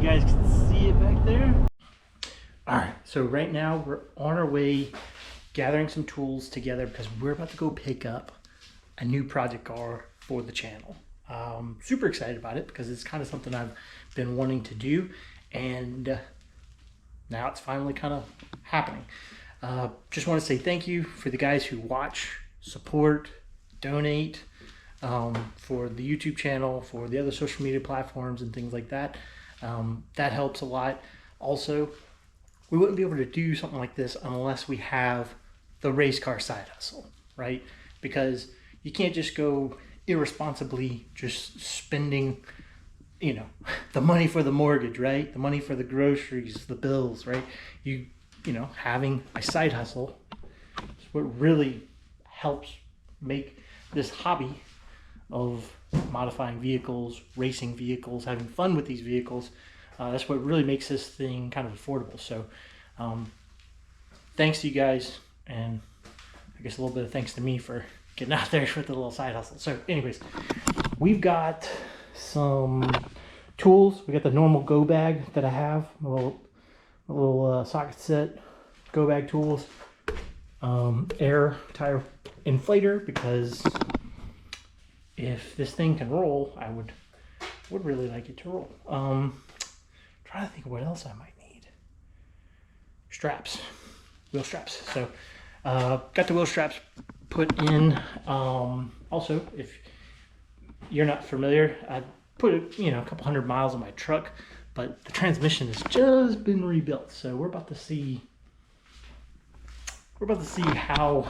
you guys can see it back there. All right, so right now we're on our way gathering some tools together because we're about to go pick up a new project car for the channel. Super excited about it because it's kind of something I've been wanting to do, and now it's finally kind of happening. Just want to say thank you for the guys who watch, support, donate, for the YouTube channel, for the other social media platforms and things like that. That helps a lot. Also, we wouldn't be able to do something like this unless we have the race car side hustle, right? Because you can't just go irresponsibly just spending, you know, the money for the mortgage, right? The money for the groceries, the bills, right? You know, having a side hustle is what really helps make this hobby of modifying vehicles, racing vehicles, having fun with these vehicles. That's what really makes this thing kind of affordable. So thanks to you guys, and I guess a little bit of thanks to me for getting out there with the little side hustle. So anyways, we've got some tools. We got the normal go bag that I have, a little socket set go bag tools, air tire inflator, because if this thing can roll, I would really like it to roll. Trying to think of what else I might need. Straps, wheel straps. So got the wheel straps put in. Also, if you're not familiar, I put a couple hundred miles on my truck, but the transmission has just been rebuilt. So we're about to see how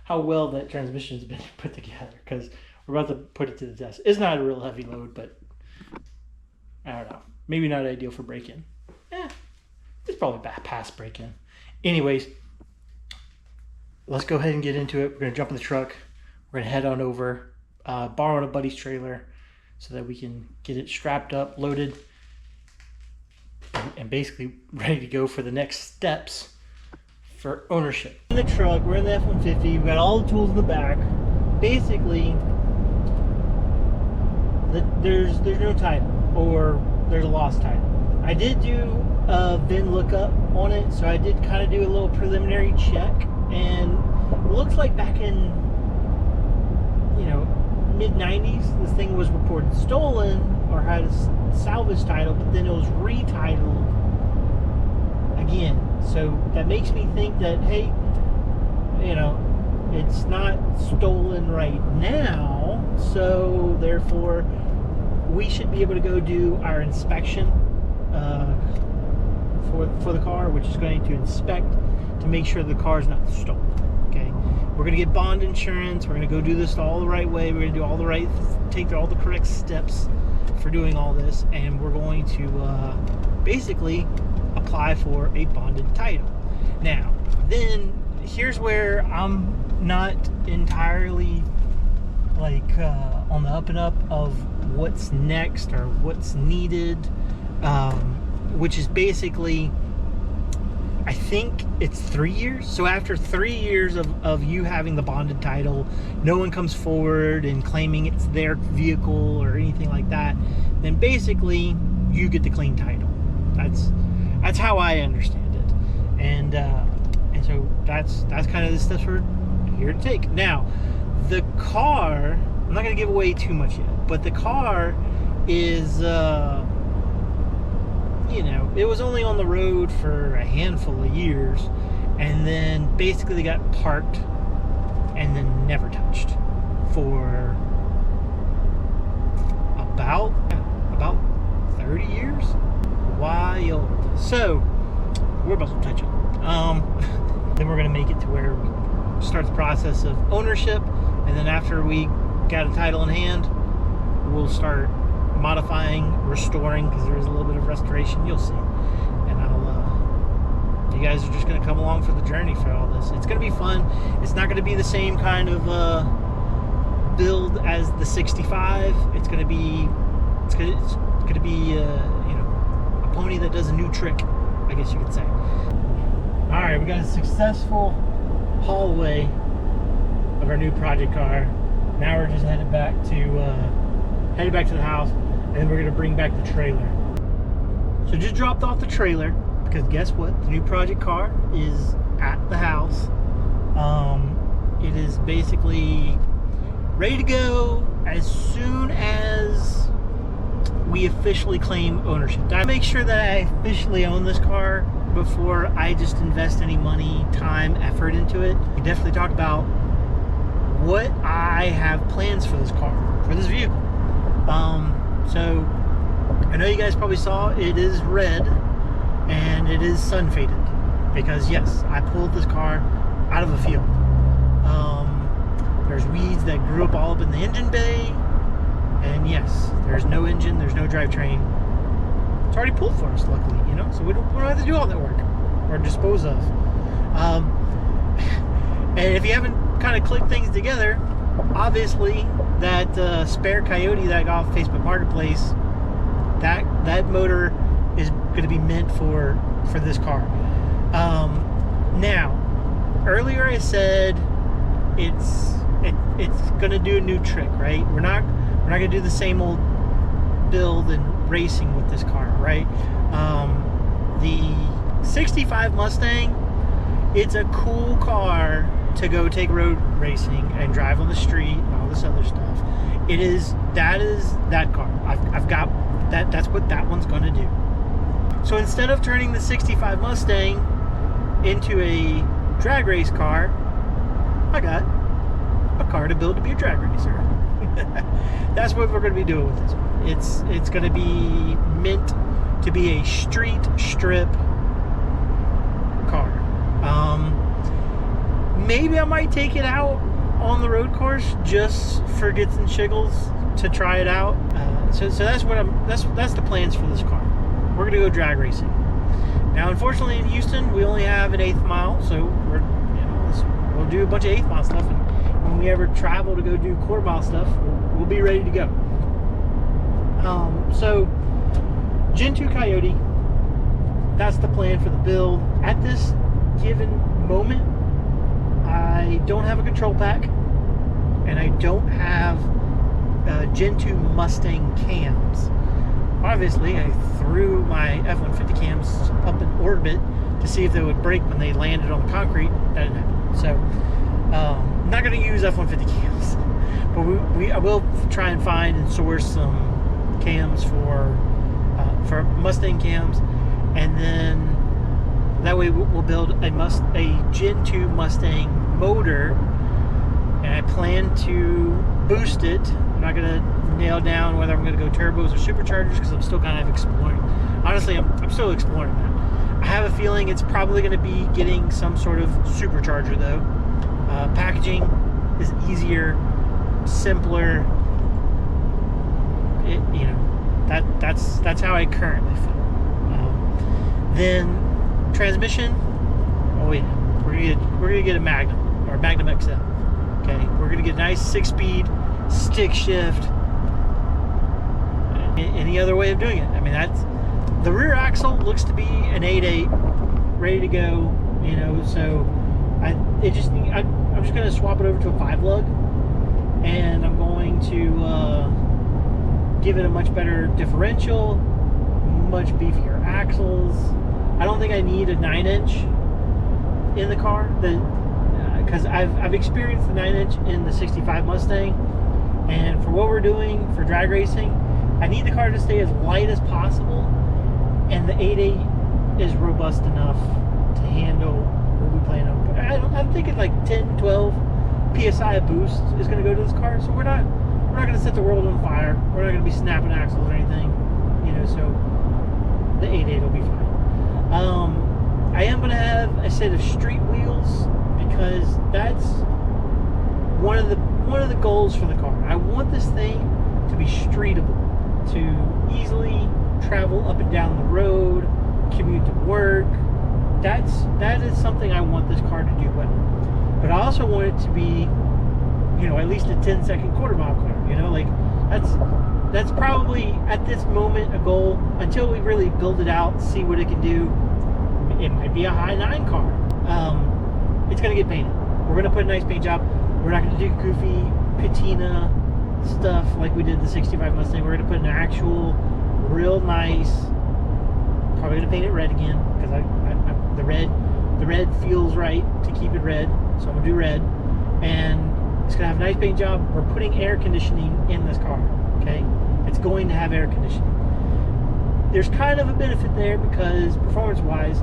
well that transmission has been put together, because we're about to put it to the test. It's not a real heavy load, but I don't know. Maybe not ideal for break-in. It's probably past break-in. Anyways, let's go ahead and get into it. We're going to jump in the truck. We're going to head on over, borrow a buddy's trailer so that we can get it strapped up, loaded, and basically ready to go for the next steps for ownership. In the truck, we're in the F-150. We've got all the tools in the back. Basically, there's no title, or there's a lost title. I did do a VIN lookup on it, so I did kind of do a little preliminary check, and it looks like back in mid-90s, this thing was reported stolen or had a salvage title, but then it was retitled again. So that makes me think that, hey, it's not stolen right now, so therefore we should be able to go do our inspection for the car, which is going to inspect to make sure the car is not stolen. Okay, we're going to get bond insurance. We're going to go do this all the right way. We're going to do all the right, take all the correct steps for doing all this, and we're going to basically apply for a bonded title. Now, then here's where I'm not entirely on the up and up of what's next or what's needed, which is basically, I think it's 3 years. So after 3 years of you having the bonded title, no one comes forward and claiming it's their vehicle or anything like that, then basically you get the clean title. That's how I understand it, and so that's kind of the steps we're here to take. Now, the car, I'm not going to give away too much yet, but the car is, it was only on the road for a handful of years, and then basically got parked and then never touched for about 30 years. Wild. So we're about to touch it. Then we're going to make it to where we start the process of ownership, and then after we got a title in hand, we'll start modifying, restoring, because there is a little bit of restoration. You'll see, and you guys are just going to come along for the journey for all this. It's going to be fun. It's not going to be the same kind of build as the 65. It's going to be a pony that does a new trick, I guess you could say. All right, we got a successful hallway of our new project car. Now we're just headed back to the house, and we're gonna bring back the trailer. So just dropped off the trailer because guess what? The new project car is at the house. It is basically ready to go as soon as we officially claim ownership. I make sure that I officially own this car before I just invest any money, time, effort into it. We definitely talk about what I have plans for this car, for this vehicle. So I know you guys probably saw it is red and it is sun faded because yes, I pulled this car out of a field. There's weeds that grew up all up in the engine bay, and yes, there's no engine, there's no drivetrain. It's already pulled for us, luckily, you know, so we don't have to do all that work or dispose of. And if you haven't kind of clicked things together, obviously that spare Coyote that I got off Facebook Marketplace, that motor is going to be meant for this car. Now, earlier I said it's going to do a new trick, right? We're not going to do the same old build and racing with this car, right? The 65 Mustang, it's a cool car to go take road racing and drive on the street and all this other stuff. That is that car. I've got that. That's what that one's going to do. So instead of turning the 65 Mustang into a drag race car, I got a car to build to be a drag racer. That's what we're going to be doing with this one. It's going to be meant to be a street strip car. Maybe I might take it out on the road course just for gets and shiggles to try it out. So that's the plans for this car. We're going to go drag racing. Now, unfortunately, in Houston, we only have an 1/8 mile, so we'll do a bunch of 1/8 mile stuff, and when we ever travel to go do 1/4 mile stuff, we'll be ready to go. So Gen 2 Coyote, that's the plan for the build. At this given moment, I don't have a control pack, and I don't have Gen 2 Mustang cams. Obviously, I threw my F-150 cams up in orbit to see if they would break when they landed on the concrete. That didn't happen. So, I'm not going to use F-150 cams, but I will try and find and source some cams for Mustang cams, and then that way we'll build a Gen 2 Mustang motor, and I plan to boost it. I'm not going to nail down whether I'm going to go turbos or superchargers because I'm still kind of exploring. Honestly, I'm still exploring that. I have a feeling it's probably going to be getting some sort of supercharger though. Packaging is easier, simpler. That's how I currently feel. Then transmission. Oh yeah, we're gonna get a Magnum or a Magnum XL. Okay, we're gonna get a nice 6-speed stick shift. Any other way of doing it? I mean, that's the rear axle looks to be an 8.8, ready to go. You know, so I'm just gonna swap it over to a 5-lug, and I'm going to give it a much better differential, much beefier axles. I don't think I need a 9-inch in the car, because I've experienced the 9-inch in the 65 Mustang, and for what we're doing for drag racing, I need the car to stay as light as possible, and the 8.8 is robust enough to handle what we plan on. I'm thinking like 10, 12 PSI of boost is going to go to this car, so we're not going to set the world on fire. We're not going to be snapping axles or anything, you know. So the 8.8 will be fine. I am going to have a set of street wheels because that's one of the goals for the car. I want this thing to be streetable, to easily travel up and down the road, commute to work. That is something I want this car to do well. But I also want it to be, you know, at least a 10-second 1/4 mile car. You know, like that's probably at this moment a goal until we really build it out, see what it can do. It might be a high 9 car. It's gonna get painted. We're gonna put a nice paint job. We're not gonna do goofy patina stuff like we did the 65 Mustang. We're going to put an actual real nice, probably going to paint it red again because the red feels right to keep it red, so I'm going to do red. And it's going to have a nice paint job. We're putting air conditioning in this car, okay? It's going to have air conditioning. There's kind of a benefit there because performance-wise,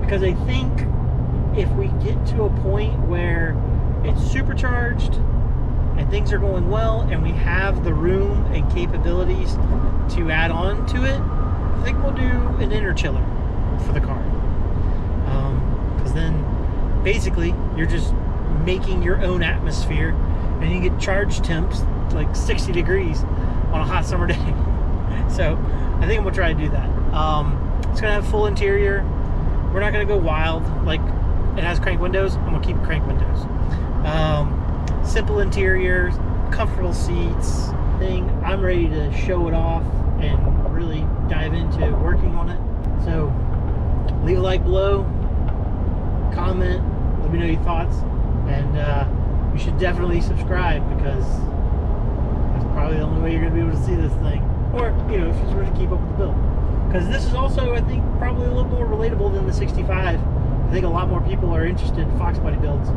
because I think if we get to a point where it's supercharged and things are going well and we have the room and capabilities to add on to it, I think we'll do an inner chiller for the car. Because then basically you're just making your own atmosphere and you get charge temps like 60 degrees on a hot summer day. So I think I'm gonna try to do that. It's gonna have full interior. We're not gonna go wild. Like, it has crank windows. I'm gonna keep crank windows. Simple interior, comfortable seats. I'm ready to show it off and really dive into working on it. So leave a like below, comment, let me know your thoughts, and you should definitely subscribe because that's probably the only way you're gonna be able to see this thing. Or, you know, if you're supposed to keep up with the build. Because this is also, I think, probably a little more relatable than the 65. I think a lot more people are interested in Fox body builds.